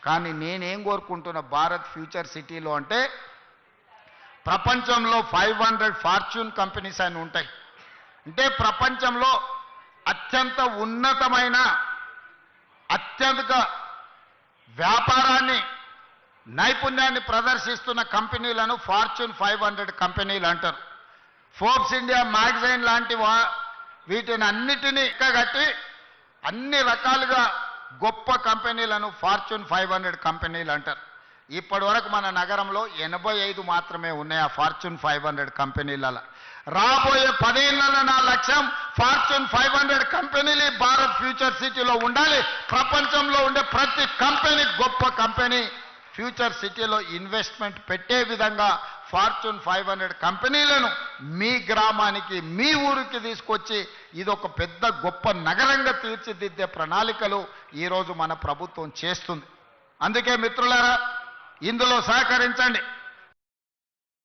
కానీ నేనేం కోరుకుంటున్నా భారత్ ఫ్యూచర్ సిటీలో అంటే ప్రపంచంలో 500 ఫార్చ్యూన్ కంపెనీస్ అని ఉంటాయి. అంటే ప్రపంచంలో అత్యంత ఉన్నతమైన అత్యధిక వ్యాపారాన్ని నైపుణ్యాన్ని ప్రదర్శిస్తున్న కంపెనీలను ఫార్చ్యూన్ 500 కంపెనీలు అంటారు. ఫోర్బ్స్ ఇండియా మ్యాగజైన్ లాంటి వీటిని అన్నిటినీ ఎక్కగట్టి అన్ని రకాలుగా గొప్ప కంపెనీలను ఫార్చ్యూన్ 500 కంపెనీలు అంటారు. ఇప్పటి వరకు మన నగరంలో 85 మాత్రమే ఉన్నాయి ఆ ఫార్చ్యూన్ 500 కంపెనీలలో. రాబోయే 10 ఏళ్లలో నా లక్ష్యం ఫార్చ్యూన్ 500 కంపెనీలు భారత్ ఫ్యూచర్ సిటీలో ఉండాలి. ప్రపంచంలో ఉండే ప్రతి కంపెనీ గొప్ప కంపెనీ ఫ్యూచర్ సిటీలో ఇన్వెస్ట్మెంట్ పెట్టే విధంగా ఫార్చ్యూన్ 500 కంపెనీలను మీ గ్రామానికి మీ ఊరికి తీసుకొచ్చి ఇదొక పెద్ద గొప్ప నగరంగా తీర్చిదిద్దే ప్రణాళికలు ఈరోజు మన ప్రభుత్వం చేస్తుంది. అందుకే మిత్రులారా ఇందులో సహకరించండి.